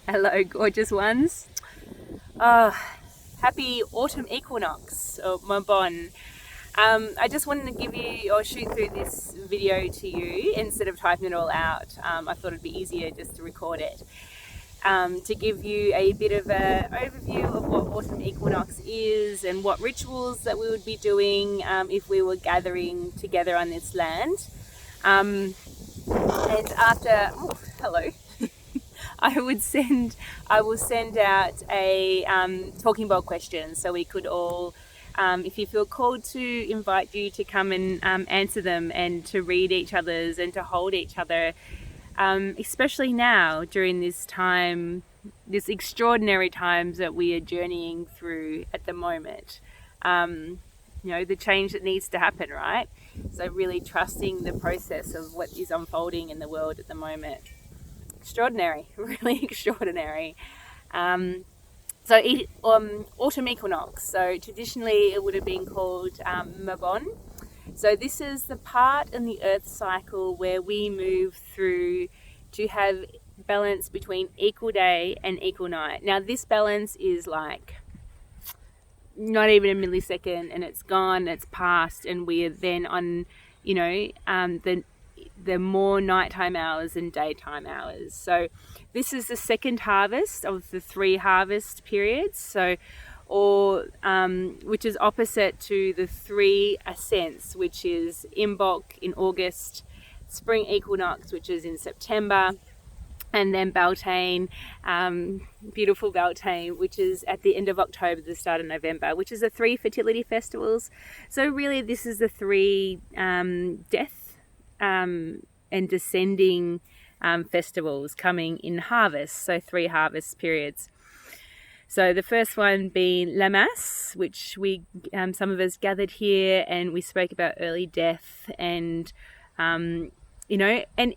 Hello, gorgeous ones. Oh, happy autumn equinox, or Mabon. I just wanted to give you or shoot through this video to you instead of typing it all out. I thought it'd be easier just to record it. To give you a bit of an overview of what autumn equinox is and what rituals that we would be doing if we were gathering together on this land. And after, hello. I will send out a talking bowl question so we could all, if you feel called to, invite you to come and answer them and to read each other's and to hold each other, especially now during this time, this extraordinary times that we are journeying through at the moment. The change that needs to happen, right? So really trusting the process of what is unfolding in the world at the moment. Extraordinary, really extraordinary. Autumn equinox. So traditionally it would have been called Mabon. So this is the part in the earth cycle where we move through to have balance between equal day and equal night. Now this balance is like not even a millisecond and it's gone, it's past, and we are then on, the more nighttime hours and daytime hours. So this is the second harvest of the 3 harvest periods. So, which is opposite to the 3 ascents, which is Imbolc in August, spring equinox, which is in September, and then Beltane, beautiful Beltane, which is at the end of October, the start of November, which is the 3 fertility festivals. So really this is the 3 death and descending festivals coming in harvest, so 3 harvest periods. So the first one being La Masse, which we some of us gathered here and we spoke about early death and and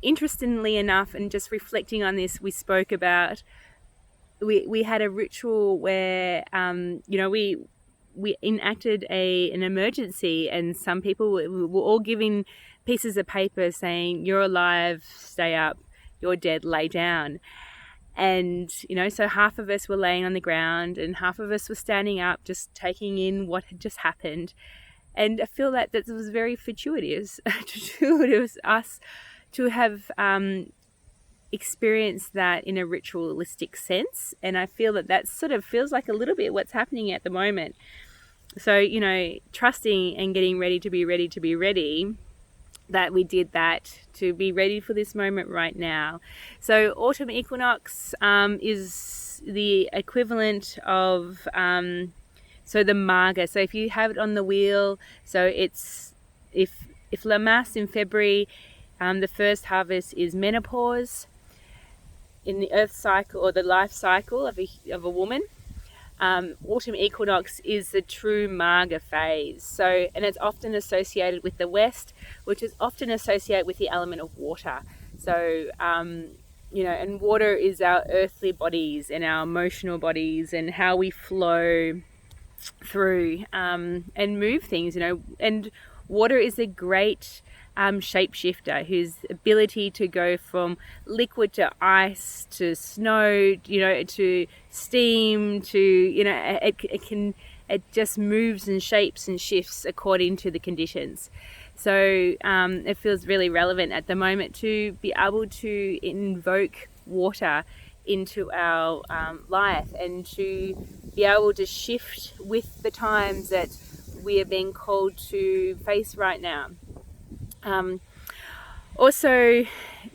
interestingly enough, and just reflecting on this, we spoke about we had a ritual where we enacted an emergency, and some people were all giving pieces of paper saying, "You're alive, stay up, you're dead, lay down." And so half of us were laying on the ground and half of us were standing up, just taking in what had just happened. And I feel that was very fortuitous us to have experienced that in a ritualistic sense. And I feel that sort of feels like a little bit what's happening at the moment. So trusting and getting ready to be ready, that we did that to be ready for this moment right now. So autumn equinox is the equivalent of the Marga. So if you have it on the wheel, so it's if La Masse in February, the first harvest is menopause in the earth cycle or the life cycle of a woman. Autumn equinox is the true Marga phase. So, and it's often associated with the West, which is often associated with the element of water. So, and water is our earthly bodies and our emotional bodies and how we flow through and move things, and water is a great shapeshifter whose ability to go from liquid to ice to snow, to steam, to it just moves and shapes and shifts according to the conditions. So it feels really relevant at the moment to be able to invoke water into our life and to be able to shift with the times that we are being called to face right now. Also,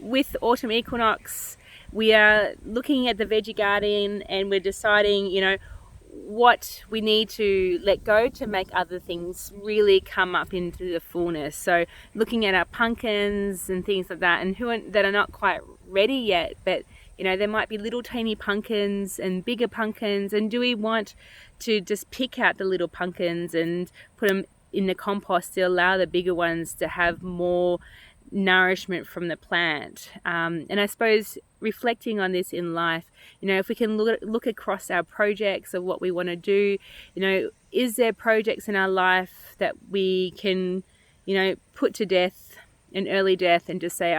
with autumn equinox, we are looking at the veggie garden and we're deciding, what we need to let go to make other things really come up into the fullness. So looking at our pumpkins and things like that, and that are not quite ready yet, but there might be little tiny pumpkins and bigger pumpkins, and do we want to just pick out the little pumpkins and put them in the compost to allow the bigger ones to have more nourishment from the plant? And I suppose reflecting on this in life, if we can look across our projects of what we want to do, is there projects in our life that we can, put to death, an early death, and just say,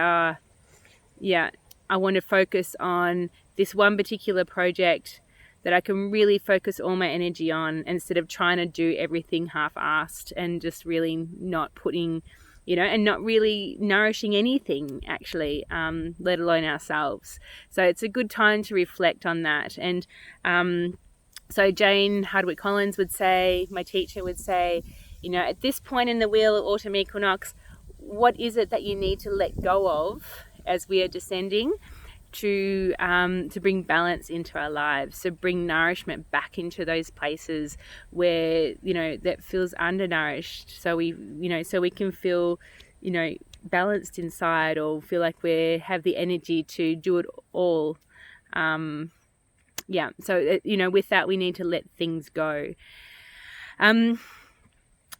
yeah, I want to focus on this one particular project that I can really focus all my energy on, instead of trying to do everything half-assed and just really not putting, and not really nourishing anything actually, let alone ourselves. So it's a good time to reflect on that. And so Jane Hardwick Collins would say, my teacher would say, at this point in the wheel of autumn equinox, what is it that you need to let go of as we are descending to bring balance into our lives, so bring nourishment back into those places where that feels undernourished, so we can feel balanced inside, or feel like we have the energy to do it all. So with that, we need to let things go.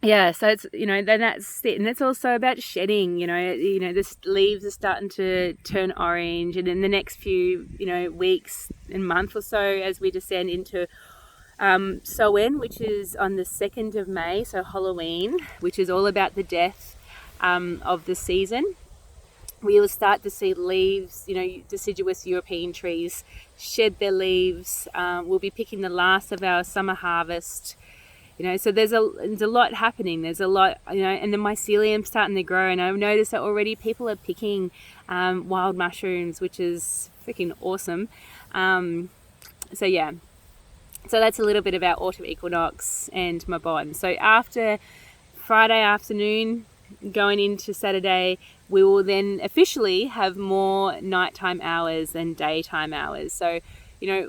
So it's, then that's it. And it's also about shedding, the leaves are starting to turn orange. And in the next few, weeks and month or so, as we descend into Samhain, which is on the 2nd of May, so Halloween, which is all about the death of the season, we will start to see leaves, deciduous European trees shed their leaves. We'll be picking the last of our summer harvest. So there's a lot happening. There's a lot, and the mycelium's starting to grow. And I've noticed that already people are picking wild mushrooms, which is freaking awesome. So that's a little bit about autumn equinox and my bond. So after Friday afternoon, going into Saturday, we will then officially have more nighttime hours than daytime hours. So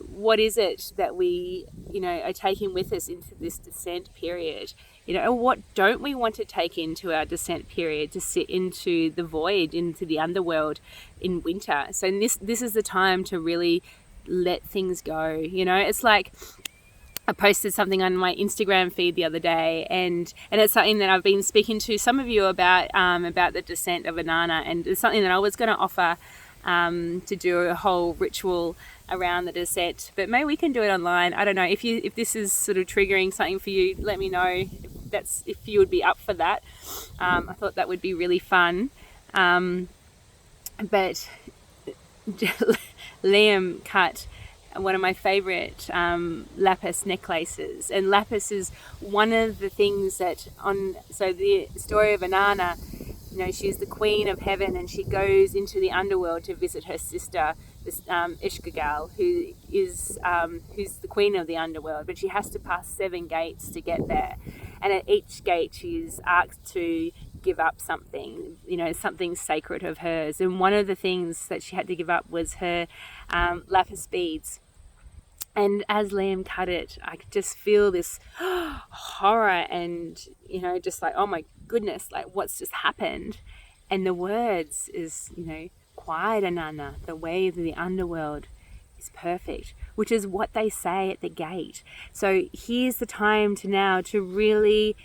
what is it that we, are taking with us into this descent period? And what don't we want to take into our descent period, to sit into the void, into the underworld in winter? So this is the time to really let things go. It's like, I posted something on my Instagram feed the other day, and it's something that I've been speaking to some of you about the descent of Inanna, and it's something that I was going to offer to do a whole ritual around the descent, but maybe we can do it online. I don't know if this is sort of triggering something for you. Let me know if you would be up for that. I thought that would be really fun. But Liam cut one of my favorite lapis necklaces, and lapis is one of the things that so the story of Inanna, she's the queen of heaven, and she goes into the underworld to visit her sister, this Ishkagal, who's the queen of the underworld, but she has to pass 7 gates to get there, and at each gate she's asked to give up something, something sacred of hers, and one of the things that she had to give up was her lapis beads. And as Liam cut it, I could just feel this horror and, just like, oh my goodness, like what's just happened? And the words is, quiet, Inanna, the way of the underworld is perfect, which is what they say at the gate. So here's the time to really,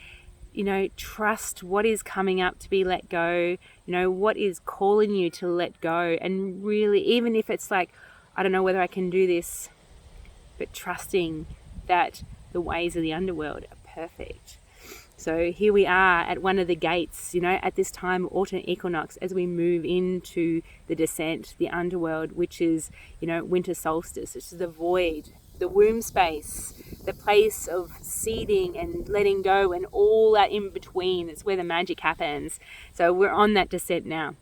trust what is coming up to be let go, what is calling you to let go. And really, even if it's like, I don't know whether I can do this, but trusting that the ways of the underworld are perfect. So here we are at one of the gates, at this time, autumn equinox, as we move into the descent, the underworld, which is, winter solstice. This is the void, the womb space, the place of seeding and letting go and all that in between. It's where the magic happens. So we're on that descent now.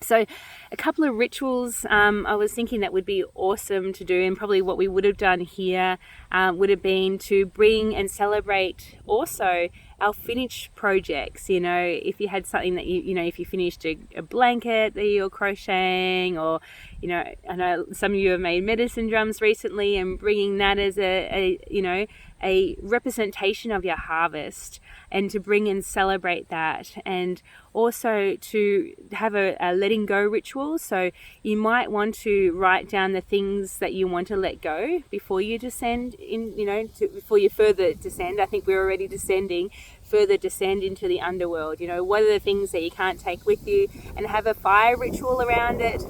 So a couple of rituals I was thinking that would be awesome to do, and probably what we would have done here would have been to bring and celebrate also our finished projects. If you had something that if you finished a blanket that you're crocheting, or I know some of you have made medicine drums recently, and bringing that as a representation of your harvest, and to bring and celebrate that, and also to have a letting go ritual. So you might want to write down the things that you want to let go before you descend in, before you further descend. I think we're already descending, further descend into the underworld. What are the things that you can't take with you, and have a fire ritual around it.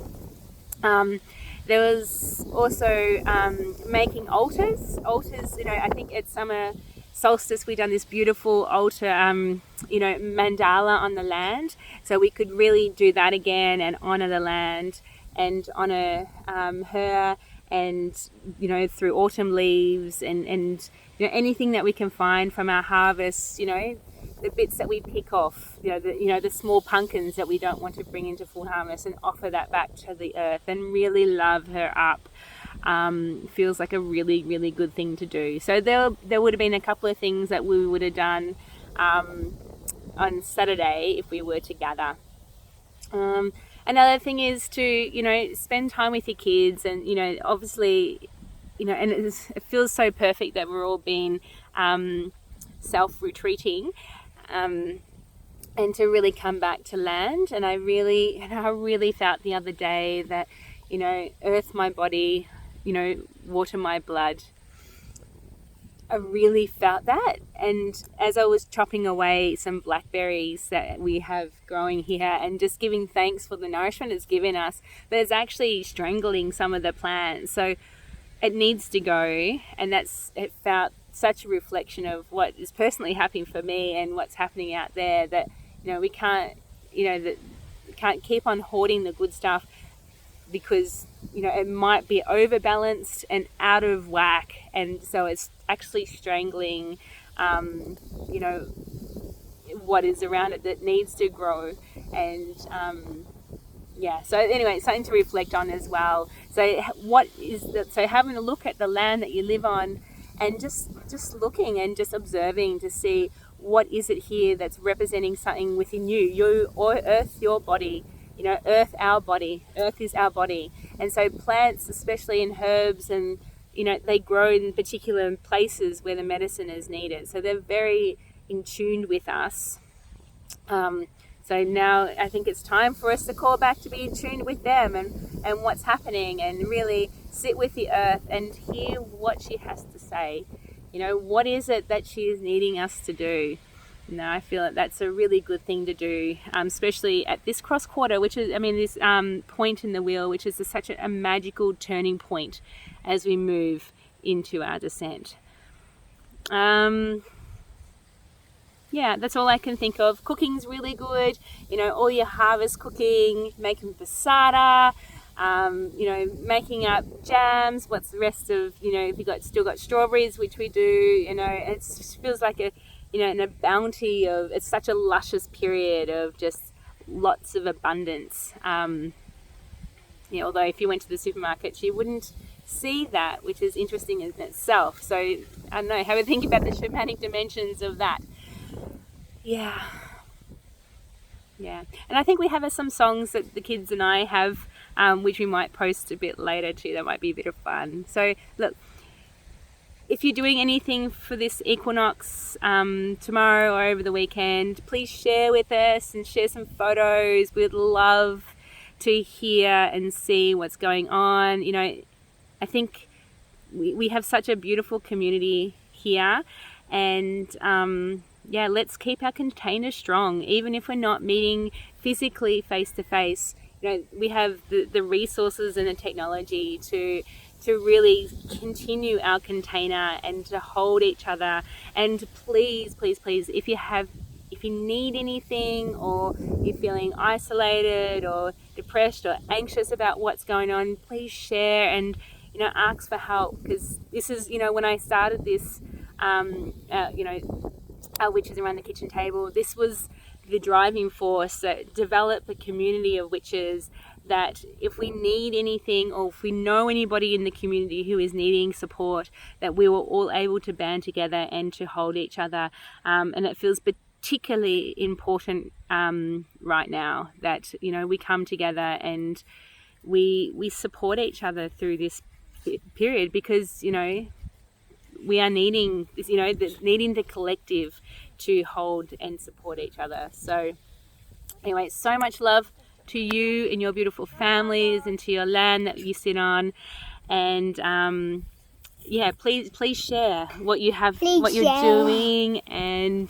There was also making altars. I think at summer solstice we done this beautiful altar, mandala on the land. So we could really do that again and honor the land. and honour her, and through autumn leaves and anything that we can find from our harvest, the bits that we pick off, the small pumpkins that we don't want to bring into full harvest, and offer that back to the earth and really love her up. Feels like a really, really good thing to do. So there would have been a couple of things that we would have done on Saturday if we were to gather. Another thing is to spend time with your kids, and obviously and it feels so perfect that we're all being self-retreating, and to really come back to land. And I really felt the other day that earth my body, water my blood. I really felt that. And as I was chopping away some blackberries that we have growing here and just giving thanks for the nourishment it's given us, but it's actually strangling some of the plants. So it needs to go. And it felt such a reflection of what is personally happening for me and what's happening out there, that we can't keep on hoarding the good stuff, because it might be overbalanced and out of whack, and so it's actually strangling what is around it that needs to grow. And so anyway, it's something to reflect on as well. So what is that? So having a look at the land that you live on, and just looking and just observing to see what is it here that's representing something within you, or earth, your body. Earth, our body. Earth is our body. And so plants, especially in herbs, and they grow in particular places where the medicine is needed. So they're very in tune with us. So now I think it's time for us to call back to be in tune with them and what's happening, and really sit with the earth and hear what she has to say. What is it that she is needing us to do? I feel that that's a really good thing to do, especially at this cross quarter, which is, this point in the wheel, which is such a magical turning point as we move into our descent. That's all I can think of. Cooking's really good. All your harvest cooking, making passata, making up jams. What's the rest of, if you still got strawberries, which we do, it feels like a bounty of, it's such a luscious period of just lots of abundance. Although if you went to the supermarket, you wouldn't see that, which is interesting in itself. So I don't know, have a think about the shamanic dimensions of that. Yeah. And I think we have some songs that the kids and I have, which we might post a bit later too. That might be a bit of fun. So look, if you're doing anything for this equinox tomorrow or over the weekend, please share with us and share some photos. We'd love to hear and see what's going on. I think we have such a beautiful community here, and let's keep our container strong, even if we're not meeting physically face to face. We have the resources and the technology to really continue our container and to hold each other. And please, if you need anything, or you're feeling isolated or depressed or anxious about what's going on, please share and ask for help. Because this is when I started this our witches around the kitchen table, this was the driving force that developed a community of witches, that if we need anything, or if we know anybody in the community who is needing support, that we were all able to band together and to hold each other. And it feels particularly important right now that we come together and we support each other through this period, because we are needing the collective to hold and support each other. So anyway, so much love to you and your beautiful families, and to your land that you sit on. And please share what you have, what you're doing. And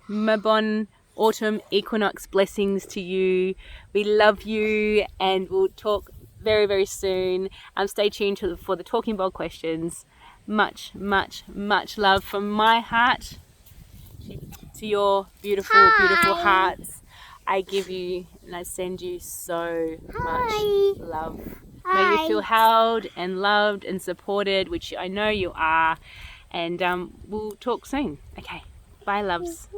Mabon autumn equinox blessings to you. We love you, and we'll talk very, very soon. Stay tuned for the Talking Bowl questions. Much, much, much love from my heart to your beautiful, beautiful hearts. I give you and I send you so Hi. much love. May Hi. you feel held and loved and supported, which I know you are, and we'll talk soon. Okay, bye loves.